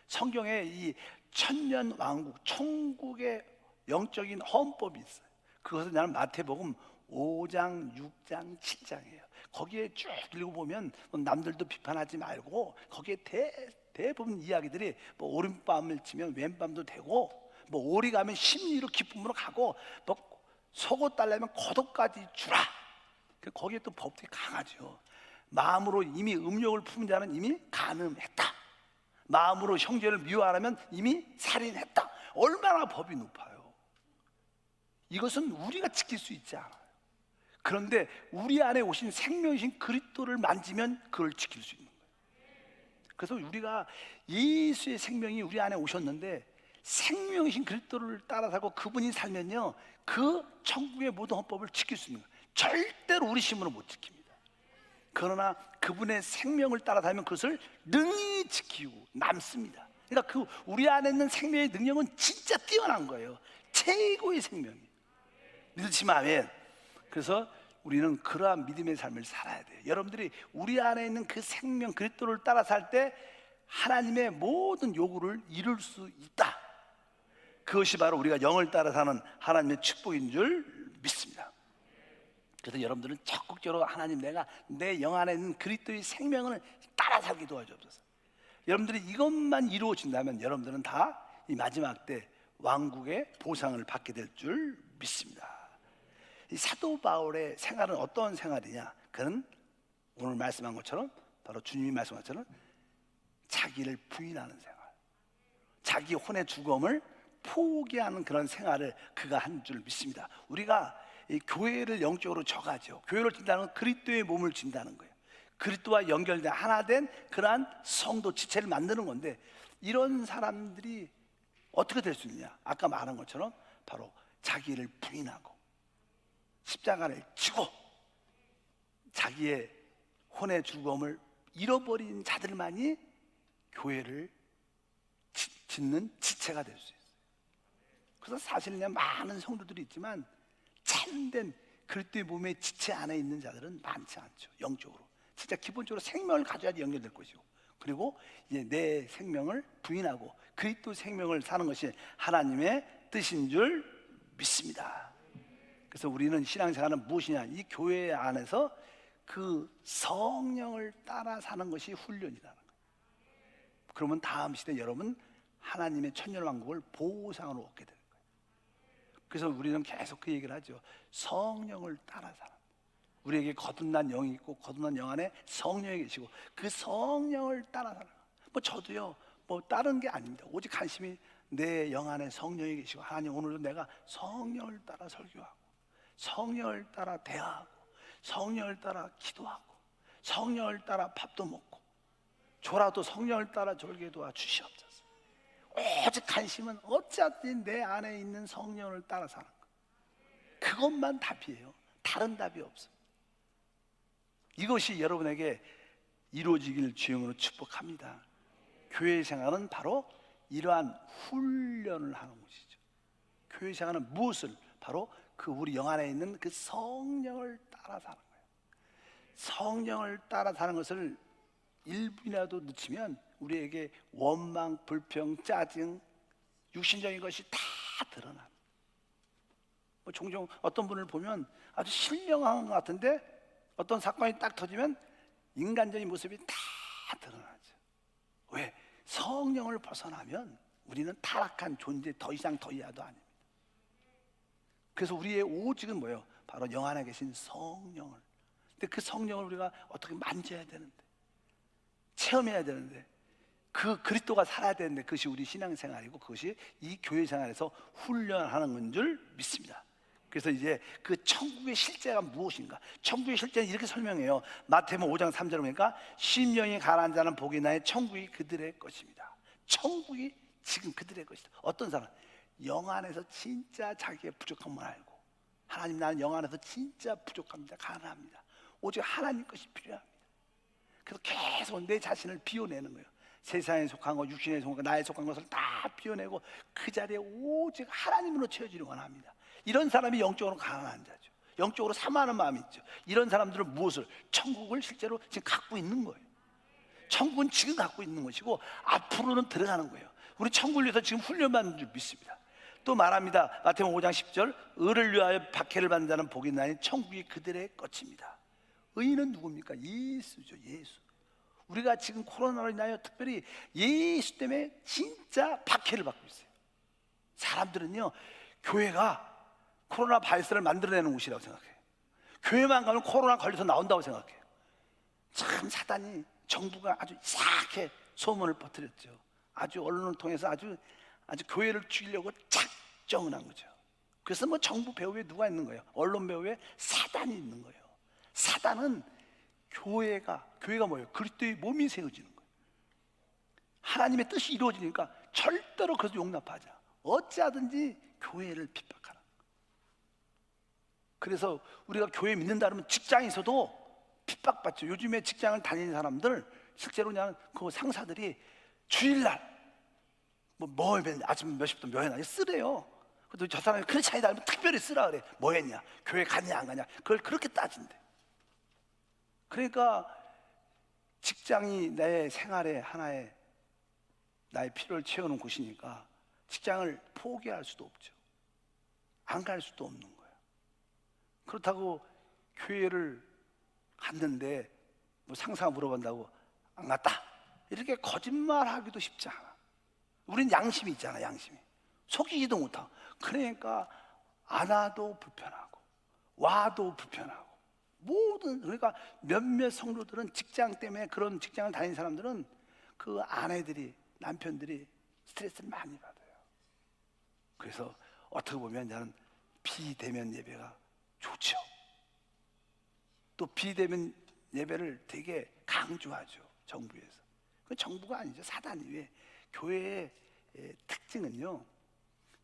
성경에 이 천년 왕국, 천국의 영적인 헌법이 있어요. 그것을 나는 마태복음 5장, 6장, 7장이에요. 거기에 쭉 읽어보면 남들도 비판하지 말고 거기에 대부분 이야기들이 뭐 오른밤을 치면 왼밤도 되고, 뭐 오리 가면 심리로 기쁨으로 가고, 뭐 속옷 달라면 겉옷까지 주라. 거기에 또 법들이 강하죠. 마음으로 이미 음욕을 품은 자는 이미 간음했다. 마음으로 형제를 미워하면 이미 살인했다. 얼마나 법이 높아요. 이것은 우리가 지킬 수 있지 않아요. 그런데 우리 안에 오신 생명이신 그리스도를 만지면 그걸 지킬 수 있는 거예요. 그래서 우리가 예수의 생명이 우리 안에 오셨는데 생명이신 그리스도를 따라 살고 그분이 살면요, 그 천국의 모든 헌법을 지킬 수 있는 거예요. 절대로 우리 힘으로 못 지킵니다. 그러나 그분의 생명을 따라 살면 그것을 능히 지키고 남습니다. 그러니까 그 우리 안에 있는 생명의 능력은 진짜 뛰어난 거예요. 최고의 생명이. 믿으시면 아멘. 그래서 우리는 그러한 믿음의 삶을 살아야 돼요. 여러분들이 우리 안에 있는 그 생명 그리스도를 따라 살 때 하나님의 모든 요구를 이룰 수 있다. 그것이 바로 우리가 영을 따라 사는 하나님의 축복인 줄 믿습니다. 그래서 여러분들은 적극적으로 하나님, 내가 내 영 안에 있는 그리스도의 생명을 따라 살게 도와주옵소서. 여러분들이 이것만 이루어진다면 여러분들은 다 이 마지막 때 왕국의 보상을 받게 될 줄 믿습니다. 이 사도 바울의 생활은 어떤 생활이냐? 그는 오늘 말씀한 것처럼, 바로 주님이 말씀한 것처럼 자기를 부인하는 생활, 자기 혼의 죽음을 포기하는 그런 생활을 그가 한 줄 믿습니다. 우리가 이 교회를 영적으로 져가죠. 교회를 진다는 건 그리스도의 몸을 진다는 거예요. 그리스도와 연결된 하나 된 그러한 성도 지체를 만드는 건데, 이런 사람들이 어떻게 될 수 있느냐? 아까 말한 것처럼 바로 자기를 부인하고 십자가를 지고 자기의 혼의 죽음을 잃어버린 자들만이 교회를 짓는 지체가 될 수 있어요. 그래서 사실 많은 성도들이 있지만 참된 그리스도의 몸의 지체 안에 있는 자들은 많지 않죠. 영적으로 진짜 기본적으로 생명을 가져야지 연결될 것이고, 그리고 이제 내 생명을 부인하고 그리스도 생명을 사는 것이 하나님의 뜻인 줄 믿습니다. 그래서 우리는 신앙생활은 무엇이냐? 이 교회 안에서 그 성령을 따라 사는 것이 훈련이라는 거예요. 그러면 다음 시대 여러분 하나님의 천년왕국을 보상으로 얻게 될 거예요. 그래서 우리는 계속 그 얘기를 하죠. 성령을 따라 살아. 우리에게 거듭난 영이 있고 거듭난 영 안에 성령이 계시고 그 성령을 따라 살아. 뭐 저도요, 뭐 다른 게 아닙니다. 오직 관심이 내 영 안에 성령이 계시고, 하나님 오늘도 내가 성령을 따라 설교하고 성령을 따라 대화하고 성령을 따라 기도하고 성령을 따라 밥도 먹고 졸아도 성령을 따라 졸게 도와 주시옵소서. 오직 관심은 어찌하든 내 안에 있는 성령을 따라 사는 것. 그것만 답이에요. 다른 답이 없어요. 이것이 여러분에게 이루어지길 주영으로 축복합니다. 교회 생활은 바로 이러한 훈련을 하는 것이죠. 교회 생활은 무엇을? 바로 그 우리 영 안에 있는 그 성령을 따라 사는 거예요. 성령을 따라 사는 것을 1분이라도 늦추면 우리에게 원망, 불평, 짜증, 육신적인 것이 다 드러나. 종종 어떤 분을 보면 아주 신령한 것 같은데 어떤 사건이 딱 터지면 인간적인 모습이 다 드러나죠. 왜? 성령을 벗어나면 우리는 타락한 존재, 더 이상 더 이하도 아닙니다. 그래서 우리의 오직은 뭐예요? 바로 영 안에 계신 성령을. 근데 그 성령을 우리가 어떻게 만져야 되는데, 체험해야 되는데, 그 그리스도가 살아야 되는데, 그것이 우리 신앙생활이고 그것이 이 교회생활에서 훈련하는 건 줄 믿습니다. 그래서 이제 그 천국의 실제가 무엇인가? 천국의 실제는 이렇게 설명해요. 마태복음 5장 3절에 보니까 심령이 가라앉은 자는 복이 나의 천국이 그들의 것입니다. 천국이 지금 그들의 것이다. 어떤 사람? 영 안에서 진짜 자기의 부족함을 알고, 하나님, 나는 영 안에서 진짜 부족합니다. 가난합니다. 오직 하나님 것이 필요합니다. 그래서 계속 내 자신을 비워내는 거예요. 세상에 속한 것, 육신에 속한 것, 나에 속한 것을 다 비워내고 그 자리에 오직 하나님으로 채워지를 원합니다. 이런 사람이 영적으로 가난한 자죠. 영적으로 사모하는 마음이 있죠. 이런 사람들은 무엇을? 천국을 실제로 지금 갖고 있는 거예요. 천국은 지금 갖고 있는 것이고 앞으로는 들어가는 거예요. 우리 천국을 위해서 지금 훈련받는 줄 믿습니다. 또 말합니다. 마태복음 5장 10절, 의를 위하여 박해를 받는 자는 복이 나니 천국이 그들의 것입니다. 의인은 누굽니까? 예수죠. 예수. 우리가 지금 코로나로 인하여 특별히 예수 때문에 진짜 박해를 받고 있어요. 사람들은요, 교회가 코로나 바이러스를 만들어내는 곳이라고 생각해요. 교회만 가면 코로나 걸려서 나온다고 생각해요. 참 사단이, 정부가 아주 이상하게 소문을 퍼뜨렸죠. 아주 언론을 통해서 아주 교회를 죽이려고 작정을 한 거죠. 그래서 뭐 정부 배후에 누가 있는 거예요? 언론 배후에 사단이 있는 거예요. 사단은 교회가 뭐예요? 그리스도의 몸이 세워지는 거예요. 하나님의 뜻이 이루어지니까 절대로 그것을 용납하자. 어찌하든지 교회를 핍박하는. 그래서 우리가 교회 믿는다면 직장에서도 핍박받죠. 요즘에 직장을 다니는 사람들 실제로 그냥 그 상사들이 주일날 뭐 아침 몇 시부터 몇 회나 쓰래요. 그래도 저 사람이 그런 차이 나면 특별히 쓰라 그래. 뭐 했냐? 교회 갔냐 안 가냐? 그걸 그렇게 따진대. 그러니까 직장이 내 생활의 하나의 나의 필요를 채우는 곳이니까 직장을 포기할 수도 없죠. 안 갈 수도 없는 거예요. 그렇다고 교회를 갔는데 뭐 상사가 물어본다고 안 갔다 이렇게 거짓말하기도 쉽지 않아. 우린 양심이 있잖아. 양심이 속이지도 못하고. 그러니까 안 와도 불편하고 와도 불편하고 모든, 그러니까 몇몇 성도들은 직장 때문에, 그런 직장을 다니는 사람들은 그 아내들이, 남편들이 스트레스를 많이 받아요. 그래서 어떻게 보면 나는 비대면 예배가 좋죠. 또 비대면 예배를 되게 강조하죠. 정부에서. 그 정부가 아니죠. 사단이. 왜? 교회의 특징은요,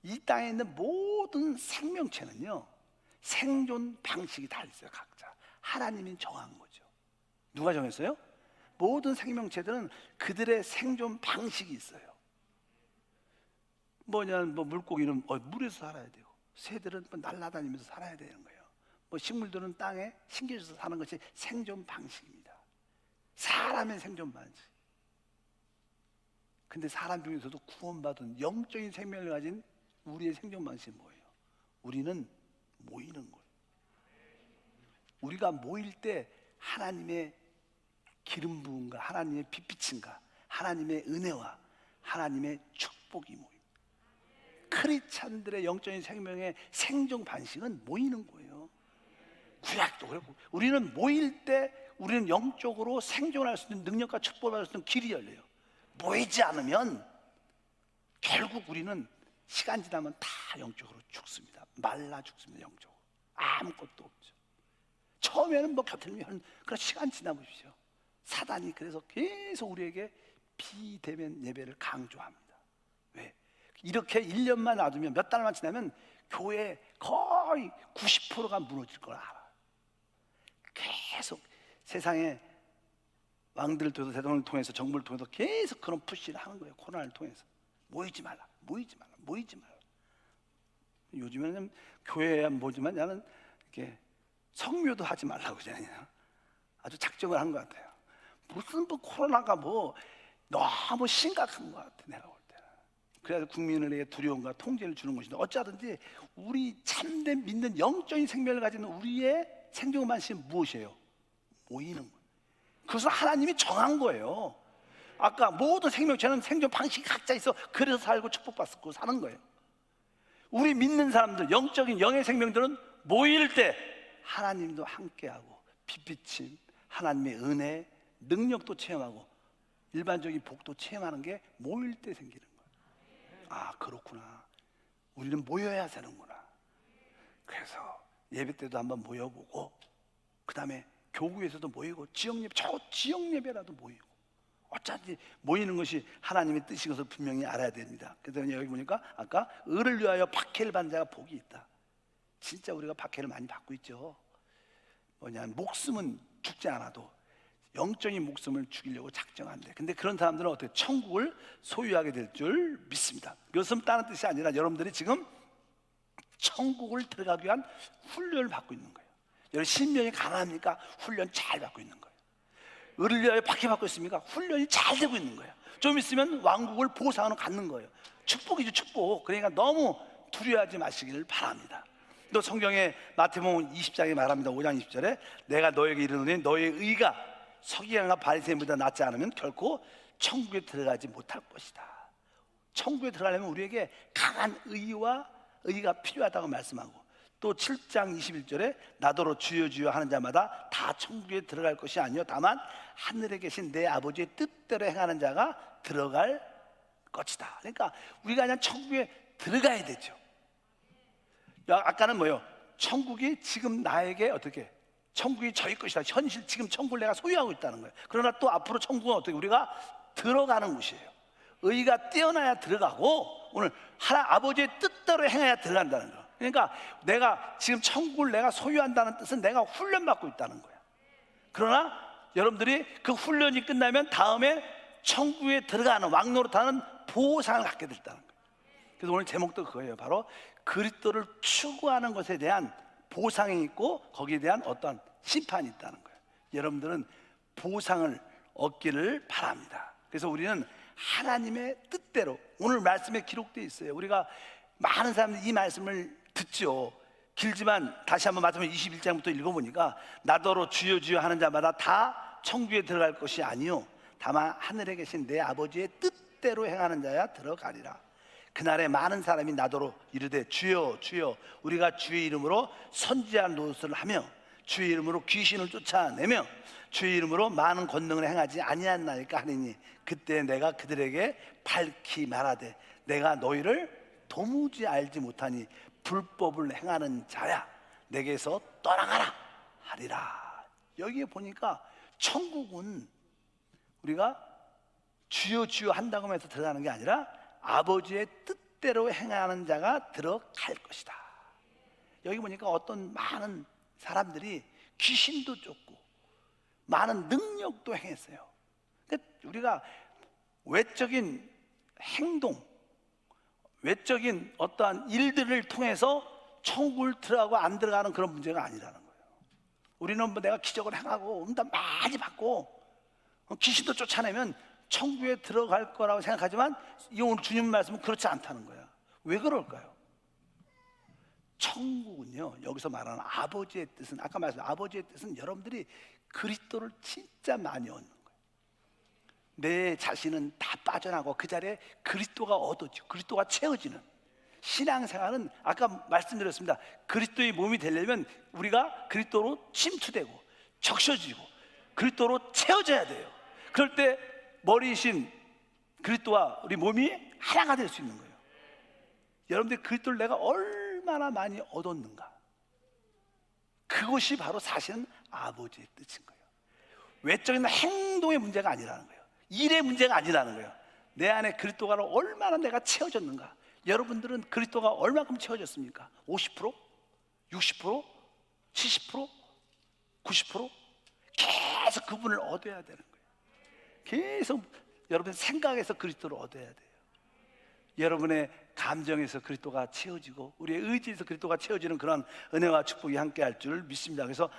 이 땅에 있는 모든 생명체는요 생존 방식이 다 있어요. 각자 하나님이 정한 거죠. 누가 정했어요? 모든 생명체들은 그들의 생존 방식이 있어요. 뭐냐면 뭐 물고기는 물에서 살아야 되고, 새들은 뭐 날아다니면서 살아야 되는 거예요. 뭐 식물들은 땅에 심겨져서 사는 것이 생존 방식입니다. 사람의 생존 방식. 근데 사람 중에서도 구원받은 영적인 생명을 가진 우리의 생존 방식이 뭐예요? 우리는 모이는 거예요. 우리가 모일 때 하나님의 기름 부음과 하나님의 빛비침과 하나님의 은혜와 하나님의 축복이 모입니다. 크리스찬들의 영적인 생명의 생존 방식은 모이는 거예요. 구약도 그렇고 우리는 모일 때 우리는 영적으로 생존할 수 있는 능력과 축복을 받을 수 있는 길이 열려요. 모이지 않으면 결국 우리는 시간 지나면 다 영적으로 죽습니다. 말라 죽습니다. 영적으로 아무것도 없죠. 처음에는 뭐 곁들이면 그런 시간 지나보십시오. 사단이 그래서 계속 우리에게 비대면 예배를 강조합니다. 왜? 이렇게 1년만 놔두면, 몇 달만 지나면 교회 거의 90%가 무너질 걸 알아. 계속 세상에 왕들을 통해서, 대통령을 통해서, 정부를 통해서 계속 그런 푸시를 하는 거예요. 코로나를 통해서 모이지 말라, 모이지 말라, 모이지 말라. 요즘에는 교회야 뭐지만 나는 이렇게 성묘도 하지 말라고 그러잖아요. 아주 작정을 한 것 같아요. 무슨 뭐 코로나가 뭐 너무 심각한 것 같아, 내가 볼 때는. 그래서 국민에게 두려움과 통제를 주는 것인데, 어찌하든지 우리 참된 믿는 영적인 생명을 가진 우리의 생존 방식이 무엇이에요? 모이는 거예요. 그것은 하나님이 정한 거예요. 아까 모든 생명체는 생존 방식이 각자 있어. 그래서 살고 축복받고 사는 거예요. 우리 믿는 사람들, 영적인 영의 생명들은 모일 때 하나님도 함께하고 빛비침, 하나님의 은혜, 능력도 체험하고 일반적인 복도 체험하는 게 모일 때 생기는 거예요. 아, 그렇구나. 우리는 모여야 되는구나. 그래서 예배 때도 한번 모여보고, 그 다음에 교구에서도 모이고, 지역 예배라도 모이고, 어쩐지 모이는 것이 하나님의 뜻인 것을 분명히 알아야 됩니다. 그래서 여기 보니까 아까 을을 위하여 박해를 받는 자가 복이 있다. 진짜 우리가 박해를 많이 받고 있죠. 뭐냐면 목숨은 죽지 않아도 영적인 목숨을 죽이려고 작정한대. 근데 그런 사람들은 어떻게 천국을 소유하게 될 줄 믿습니다. 그것은 다른 뜻이 아니라 여러분들이 지금 천국을 들어가기 위한 훈련을 받고 있는 거예요. 여러분 신명이 가능합니까? 훈련 잘 받고 있는 거예요. 을을 위하여 박해받고 있습니까? 훈련이 잘 되고 있는 거예요. 좀 있으면 왕국을 보상으로 갖는 거예요. 축복이죠, 축복. 그러니까 너무 두려워하지 마시기를 바랍니다. 또 성경에 마태복음 20장에 말합니다. 5장 20절에 내가 너에게 이르노니 너의 의가 서기관과 바리새인보다 낫지 않으면 결코 천국에 들어가지 못할 것이다. 천국에 들어가려면 우리에게 강한 의가 필요하다고 말씀하고, 또 7장 21절에 나더러 주여 주여 하는 자마다 다 천국에 들어갈 것이 아니요 다만 하늘에 계신 내 아버지의 뜻대로 행하는 자가 들어갈 것이다. 그러니까 우리가 그냥 천국에 들어가야 되죠. 아까는 뭐요? 천국이 지금 나에게 어떻게? 천국이 저희 것이다. 현실 지금 천국을 내가 소유하고 있다는 거예요. 그러나 또 앞으로 천국은 어떻게? 우리가 들어가는 곳이에요. 의가 뛰어나야 들어가고, 오늘 아버지의 뜻대로 행해야 들어간다는 거예요. 그러니까 내가 지금 천국을 내가 소유한다는 뜻은 내가 훈련받고 있다는 거야. 그러나 여러분들이 그 훈련이 끝나면 다음에 천국에 들어가는 왕노릇하는 보상을 갖게 됐다는 거예요. 그래서 오늘 제목도 그거예요. 바로 그리스도를 추구하는 것에 대한 보상이 있고 거기에 대한 어떤 심판이 있다는 거예요. 여러분들은 보상을 얻기를 바랍니다. 그래서 우리는 하나님의 뜻대로, 오늘 말씀에 기록되어 있어요. 우리가 많은 사람들이 이 말씀을 듣죠. 길지만 다시 한번 마지막 21장부터 읽어보니까 나더러 주여 주여 하는 자마다 다 천국에 들어갈 것이 아니요 다만 하늘에 계신 내 아버지의 뜻대로 행하는 자야 들어가리라. 그날에 많은 사람이 나더러 이르되 주여 주여 우리가 주의 이름으로 선지자한 노릇을 하며 주의 이름으로 귀신을 쫓아내며 주의 이름으로 많은 권능을 행하지 아니하나이까 하리니 그때 내가 그들에게 밝히 말하되 내가 너희를 도무지 알지 못하니 불법을 행하는 자야 내게서 떠나가라 하리라. 여기에 보니까 천국은 우리가 주여 주여 한다고 해서 들어가는 게 아니라 아버지의 뜻대로 행하는 자가 들어갈 것이다. 여기 보니까 어떤 많은 사람들이 귀신도 쫓고 많은 능력도 행했어요. 그러니까 우리가 외적인 행동, 외적인 어떠한 일들을 통해서 천국을 들어가고 안 들어가는 그런 문제가 아니라는 거예요. 우리는 뭐 내가 기적을 행하고 응답 많이 받고 귀신도 쫓아내면 천국에 들어갈 거라고 생각하지만 이 오늘 주님 말씀은 그렇지 않다는 거야. 왜 그럴까요? 천국은요, 여기서 말하는 아버지의 뜻은, 아까 말씀드린 아버지의 뜻은 여러분들이 그리스도를 진짜 많이 얻는 거예요. 내 자신은 다 빠져나가고 그 자리에 그리스도가 얻어지고 그리스도가 채워지는 신앙생활은, 아까 말씀드렸습니다. 그리스도의 몸이 되려면 우리가 그리스도로 침투되고 적셔지고 그리스도로 채워져야 돼요. 그럴 때 머리이신 그리스도와 우리 몸이 하나가 될 수 있는 거예요. 여러분들 그리스도를 내가 얼마나 많이 얻었는가, 그것이 바로 사실은 아버지의 뜻인 거예요. 외적인 행동의 문제가 아니라는 거예요. 일의 문제가 아니라는 거예요. 내 안에 그리스도가 얼마나 내가 채워졌는가. 여러분들은 그리스도가 얼마큼 채워졌습니까? 50%? 60%? 70%? 90%? 계속 그분을 얻어야 되는 거예요. 계속 여러분 생각에서 그리스도를 얻어야 돼요. 여러분의 감정에서 그리스도가 채워지고 우리의 의지에서 그리스도가 채워지는 그런 은혜와 축복이 함께할 줄 믿습니다. 그래서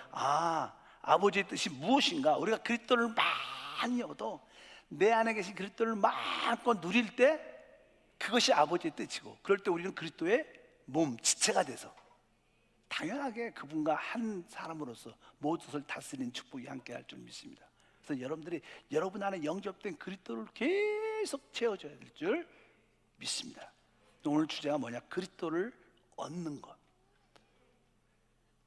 아버지의 뜻이 무엇인가? 우리가 그리스도를 많이 얻어 내 안에 계신 그리스도를 마음껏 누릴 때 그것이 아버지의 뜻이고, 그럴 때 우리는 그리스도의 몸, 지체가 돼서 당연하게 그분과 한 사람으로서 모든 것을 다스리는 축복이 함께할 줄 믿습니다. 그래서 여러분들이 여러분 안에 영접된 그리스도를 계속 채워줘야 될 줄 믿습니다. 오늘 주제가 뭐냐? 그리스도를 얻는 것.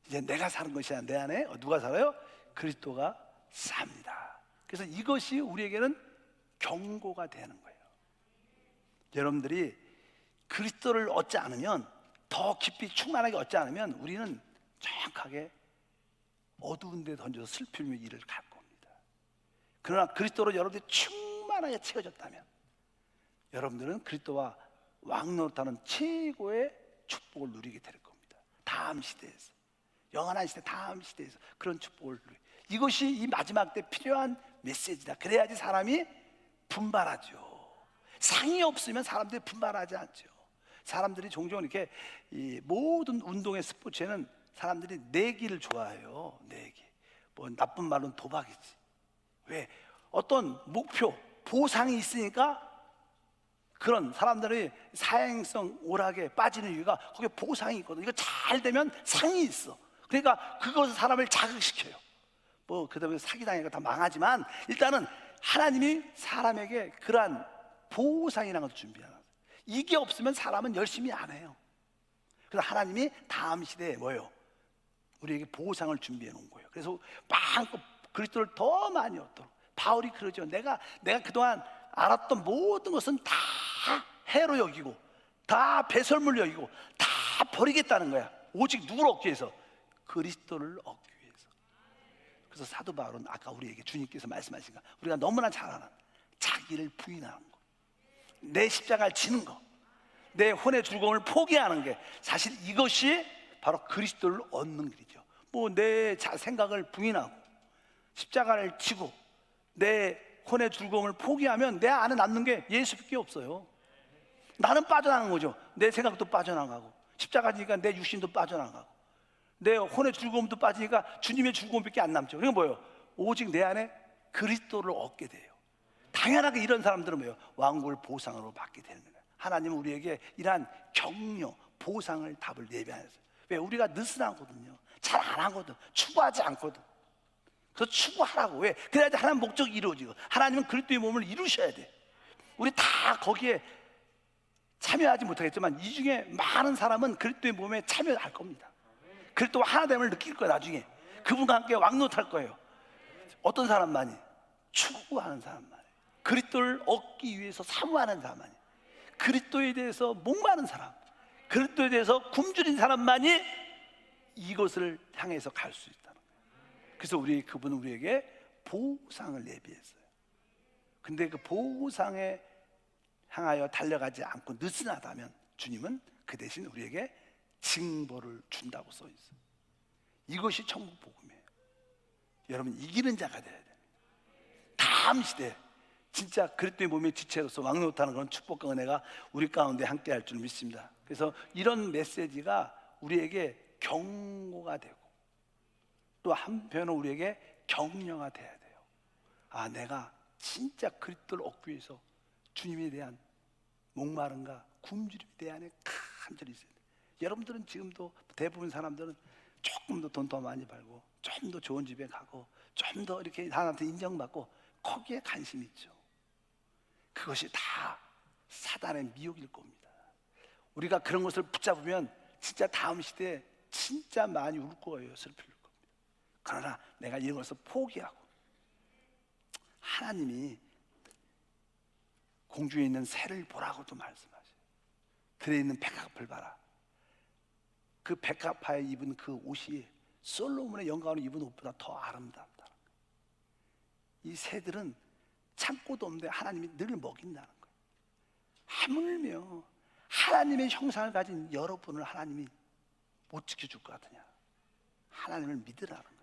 이제 내가 사는 것이 아니라 내 안에 누가 살아요? 그리스도가 삽니다. 그래서 이것이 우리에게는 경고가 되는 거예요. 여러분들이 그리스도를 얻지 않으면, 더 깊이 충만하게 얻지 않으면 우리는 정확하게 어두운 데 던져서 슬픔의 일을 갈 겁니다. 그러나 그리스도로 여러분들이 충만하게 채워졌다면 여러분들은 그리스도와 왕노릇하는 최고의 축복을 누리게 될 겁니다. 다음 시대에서, 영원한 시대, 다음 시대에서 그런 축복을 누리. 이것이 이 마지막 때 필요한 메시지다. 그래야지 사람이 분발하죠. 상이 없으면 사람들이 분발하지 않죠. 사람들이 종종 이렇게 이 모든 운동의 스포츠에는 사람들이 내기를 좋아해요. 내기. 뭐 나쁜 말로는 도박이지. 왜? 어떤 목표, 보상이 있으니까 그런 사람들이 사행성 오락에 빠지는 이유가 거기에 보상이 있거든. 이거 잘 되면 상이 있어. 그러니까 그것을 사람을 자극시켜요. 뭐 그다음에 사기당해가 다 망하지만 일단은 하나님이 사람에게 그러한 보상이라는 것을 준비하는 거예요. 이게 없으면 사람은 열심히 안 해요. 그래서 하나님이 다음 시대에 뭐예요? 우리에게 보상을 준비해 놓은 거예요. 그래서 마음껏 그리스도를 더 많이 얻도록. 바울이 그러죠. 내가 그동안 알았던 모든 것은 다 해로 여기고 다 배설물 여기고 다 버리겠다는 거야. 오직 누구를 얻기 위해서? 그리스도를 얻기 위해서. 그래서 사도 바울은 아까 우리에게 주님께서 말씀하신 거, 우리가 너무나 잘 아는 자기를 부인하는 거, 내 십자가를 지는 거, 내 혼의 즐거움을 포기하는 게, 사실 이것이 바로 그리스도를 얻는 길이죠. 뭐 내 생각을 부인하고 십자가를 지고 내 혼의 즐거움을 포기하면 내 안에 남는 게 예수밖에 없어요. 나는 빠져나가는 거죠. 내 생각도 빠져나가고 십자가 지니까 내 육신도 빠져나가고 내 혼의 즐거움도 빠지니까 주님의 즐거움밖에 안 남죠. 그러니까 뭐예요? 오직 내 안에 그리스도를 얻게 돼요. 당연하게 이런 사람들은 뭐예요? 왕국을 보상으로 받게 되는 거예요. 하나님은 우리에게 이러한 격려, 보상을, 답을 예비하셨어요. 왜? 우리가 느슨하거든요. 잘 안 하거든. 추구하지 않거든. 그래서 추구하라고. 왜? 그래야지 하나님 목적이 이루어지고, 하나님은 그리스도의 몸을 이루셔야 돼. 우리 다 거기에 참여하지 못하겠지만 이 중에 많은 사람은 그리스도의 몸에 참여할 겁니다. 그리스도와 하나됨을 느낄 거예요. 나중에 그분과 함께 왕노릇할 거예요. 어떤 사람만이? 추구하는 사람만이, 그리스도를 얻기 위해서 사모하는 사람만이, 그리스도에 대해서 목마른 사람, 그리스도에 대해서 굶주린 사람만이 이것을 향해서 갈 수 있다는 거예요. 그래서 그분은 우리에게 보상을 예비했어요. 근데 그 보상에 향하여 달려가지 않고 느슨하다면 주님은 그 대신 우리에게 징벌을 준다고 써 있어요. 이것이 천국 복음이에요. 여러분, 이기는 자가 돼야 돼요. 다음 시대 진짜 그리스도의 몸의 지체로서 왕노릇하는 그런 축복과 은혜가 우리 가운데 함께할 줄 믿습니다. 그래서 이런 메시지가 우리에게 경고가 되고 또 한편으로 우리에게 격려가 돼야 돼요. 아, 내가 진짜 그리스도를 얻기 위해서 주님에 대한 목마름과 굶주림에 대한 간절히 있어야 돼요. 여러분들은 지금도 대부분 사람들은 조금 더 돈 더 많이 벌고 좀 더 좋은 집에 가고 좀 더 이렇게 하나님한테 인정받고 거기에 관심이 있죠. 그것이 다 사단의 미혹일 겁니다. 우리가 그런 것을 붙잡으면 진짜 다음 시대에 진짜 많이 울 거예요. 슬플 겁니다. 그러나 내가 이런 것을 포기하고, 하나님이 공중에 있는 새를 보라고도 말씀하세요. 들에 있는 백합을 봐라. 그 백합화에 입은 그 옷이 솔로몬의 영광으로 입은 옷보다 더 아름답다. 이 새들은 창고도 없는데 하나님이 늘 먹인다는 거예요. 하물며 하나님의 형상을 가진 여러분을 하나님이 못 지켜줄 것 같으냐? 하나님을 믿으라는 거예요.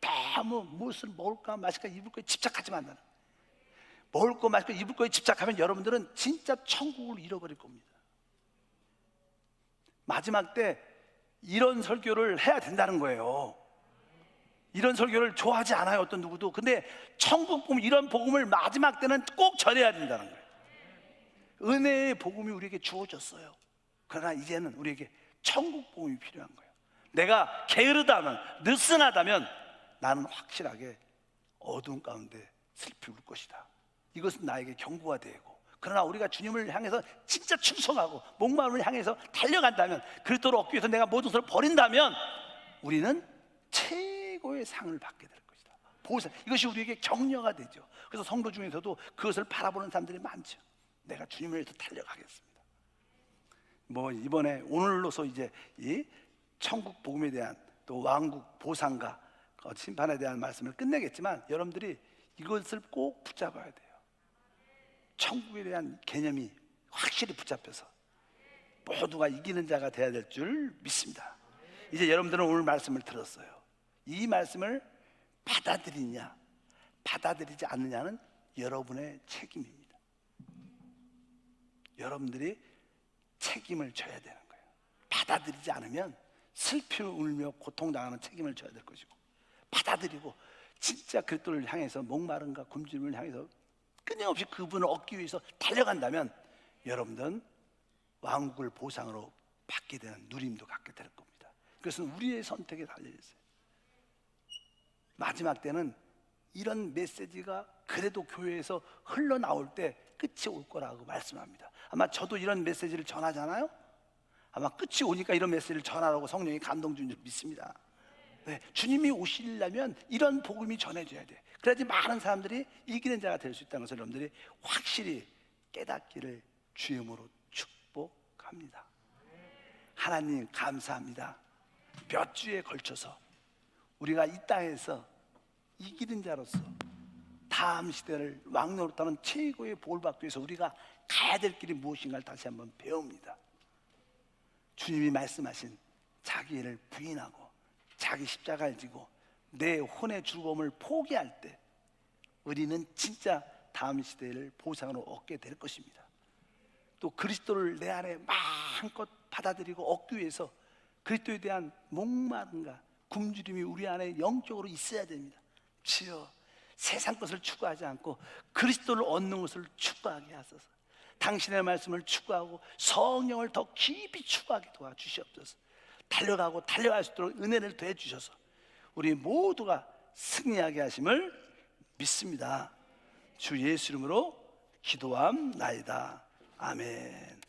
너무 무엇을 먹을까 마실까 입을 거에 집착하지 말라는 거예요. 먹을 거 마실 거 입을 거에 집착하면 여러분들은 진짜 천국을 잃어버릴 겁니다. 마지막 때 이런 설교를 해야 된다는 거예요. 이런 설교를 좋아하지 않아요, 어떤 누구도. 근데 천국 복음, 이런 복음을 마지막 때는 꼭 전해야 된다는 거예요. 은혜의 복음이 우리에게 주어졌어요. 그러나 이제는 우리에게 천국 복음이 필요한 거예요. 내가 게으르다면, 느슨하다면 나는 확실하게 어두운 가운데 슬피 울 것이다. 이것은 나에게 경고가 되고, 그러나 우리가 주님을 향해서 진짜 충성하고 목마름을 향해서 달려간다면, 그리스도를 얻기 위해서 내가 모든 것을 버린다면 우리는 최고의 상을 받게 될 것이다. 보상, 이것이 우리에게 격려가 되죠. 그래서 성도 중에서도 그것을 바라보는 사람들이 많죠. 내가 주님을 위해서 달려가겠습니다. 뭐 이번에 오늘로서 이제 이 천국 복음에 대한, 또 왕국 보상과 심판에 대한 말씀을 끝내겠지만, 여러분들이 이것을 꼭 붙잡아야 돼요. 천국에 대한 개념이 확실히 붙잡혀서 모두가 이기는 자가 되어야 될 줄 믿습니다. 이제 여러분들은 오늘 말씀을 들었어요. 이 말씀을 받아들이냐 받아들이지 않느냐는 여러분의 책임입니다. 여러분들이 책임을 져야 되는 거예요. 받아들이지 않으면 슬피 울며 고통당하는 책임을 져야 될 것이고, 받아들이고 진짜 그리스도를 향해서 목마름과 굶주림을 향해서 끊임없이 그분을 얻기 위해서 달려간다면 여러분들은 왕국을 보상으로 받게 되는 누림도 갖게 될 겁니다. 그것은 우리의 선택에 달려있어요. 마지막 때는 이런 메시지가 그래도 교회에서 흘러나올 때 끝이 올 거라고 말씀합니다. 아마 저도 이런 메시지를 전하잖아요. 아마 끝이 오니까 이런 메시지를 전하라고 성령이 감동 준 줄 믿습니다. 네, 주님이 오시려면 이런 복음이 전해져야 돼. 그래야지 많은 사람들이 이기는 자가 될 수 있다는 것을 여러분들이 확실히 깨닫기를 주임으로 축복합니다. 하나님 감사합니다. 몇 주에 걸쳐서 우리가 이 땅에서 이기는 자로서 다음 시대를 왕노릇하는 최고의 복을 받기 위해서 우리가 가야 될 길이 무엇인가를 다시 한번 배웁니다. 주님이 말씀하신 자기 일을 부인하고 자기 십자가를 지고 내 혼의 즐거움을 포기할 때 우리는 진짜 다음 시대를 보상으로 얻게 될 것입니다. 또 그리스도를 내 안에 마음껏 받아들이고 얻기 위해서 그리스도에 대한 목마름과 굶주림이 우리 안에 영적으로 있어야 됩니다. 주여, 세상 것을 추구하지 않고 그리스도를 얻는 것을 추구하게 하소서. 당신의 말씀을 추구하고 성령을 더 깊이 추구하게 도와주시옵소서. 달려가고 달려갈 수 있도록 은혜를 더해 주셔서 우리 모두가 승리하게 하심을 믿습니다. 주 예수 이름으로 기도함나이다. 아멘.